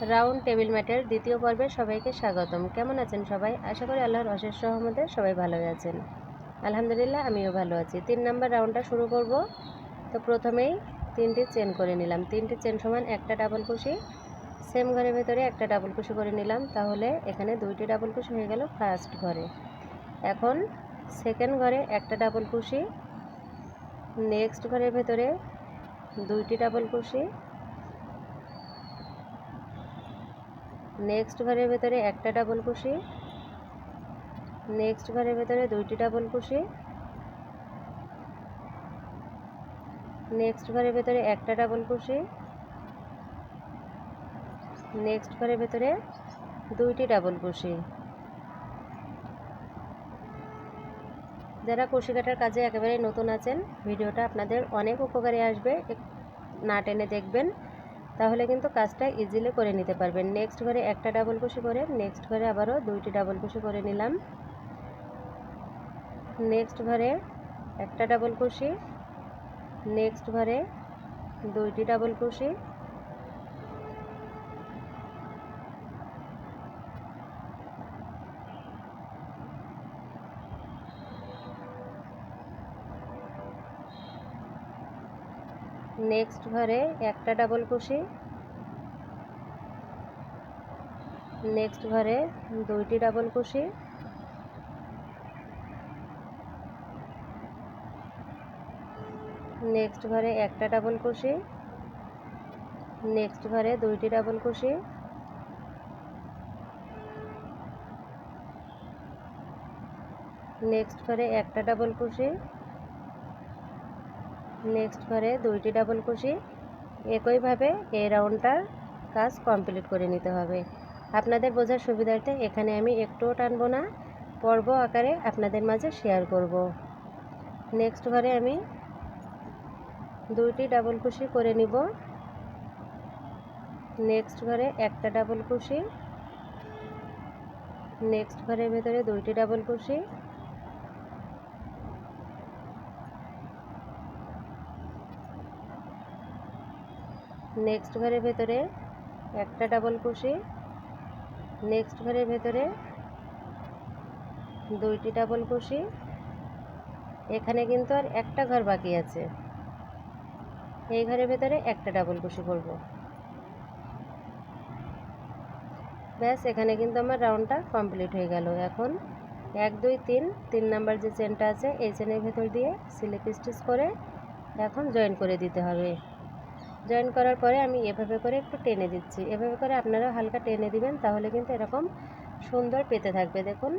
Round table ম্যাটের দ্বিতীয় পর্বে সবাইকে স্বাগতম। কেমন আছেন সবাই? আশা করি আল্লাহর অশেষ রহমতে সবাই ভালো আছেন। আলহামদুলিল্লাহ আমিও ভালো আছি। 3 নাম্বার রাউন্ডটা শুরু করব। তো প্রথমেই 3টি চেন করে নিলাম। 3টি চেন সমান একটা ডাবল কুশি, সেম ঘরের ভেতরে একটা ডাবল কুশি করে নিলাম। তাহলে এখানে 2টি ডাবল কুশি হয়ে গেল ফার্স্ট ঘরে। এখন সেকেন্ড ঘরে একটা ডাবল কুশি, নেক্সট ঘরের ভেতরে 2টি ডাবল কুশি, নেক্সট ঘরের ভেতরে একটা ডাবল কুশি, নেক্সট ঘরের ভেতরে 2টি ডাবল কুশি, নেক্সট ঘরের ভেতরে একটা ডাবল কুশি, নেক্সট ঘরের ভেতরে 2টি ডাবল কুশি। যারা কুশি কাটার কাজে একেবারে নতুন আছেন, ভিডিওটা আপনাদের অনেক উপকারে আসবে। না টেনে দেখবেন, তাহলে কিন্তু কাজটা ইজিলি করে নিতে পারবেন। নেক্সট ঘরে একটা ডাবল কুশি করে নেক্সট ঘরে আবারও 2টি ডাবল কুশি করে নিলাম। নেক্সট ঘরে একটা ডাবল কুশি, নেক্সট ঘরে 2টি ডাবল কুশি, নেক্সট ঘরে একটা ডাবল কুশি, নেক্সট ঘরে 2টি ডাবল কুশি, নেক্সট ঘরে একটা ডাবল কুশি, নেক্সট ঘরে 2টি ডাবল কুশি, নেক্সট ঘরে একটা ডাবল কুশি, নেক্সট ঘরে 2টি ডাবল কুশি। একইভাবে এই রাউন্ডটার কাজ কমপ্লিট করে নিতে হবে। আপনাদের বোঝার সুবিধার্থে এখানে আমি একটুও টানবো না, পর্ব আকারে আপনাদের মাঝে শেয়ার করব। নেক্সট ঘরে আমি 2টি ডাবল কুশি করে নিব, নেক্সট ঘরে একটা ডাবল কুশি, নেক্সট ঘরের ভেতরে 2টি ডাবল কুশি, নেক্সট ঘরের ভেতরে একটা ডাবল কুশি, নেক্সট ঘরের ভেতরে 2টি ডাবল কুশি। এখানে কিন্তু আর একটা ঘর বাকি আছে, এই ঘরের ভেতরে একটা ডাবল কুশি করব। ব্যাস, এখানে কিন্তু আমার রাউন্ডটা কমপ্লিট হয়ে গেল। এখন 1 2 3 নাম্বার যে চেনটা আছে এই চেনের ভেতর দিয়ে স্লিপ স্টিচ করে এখন জয়েন করে দিতে হবে। জয়েন করার পরে আমি এভাবে করে একটু টেনে দিচ্ছি। এভাবে করে আপনারাও হালকা টেনে দিবেন, তাহলে কিন্তু এরকম সুন্দর পেতে থাকবে। দেখুন,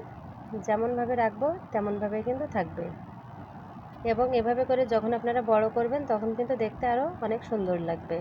যেমনভাবে রাখবো তেমনভাবে কিন্তু থাকবে। এবং এভাবে করে যখন আপনারা বড় করবেন তখন কিন্তু দেখতে আরও অনেক সুন্দর লাগবে।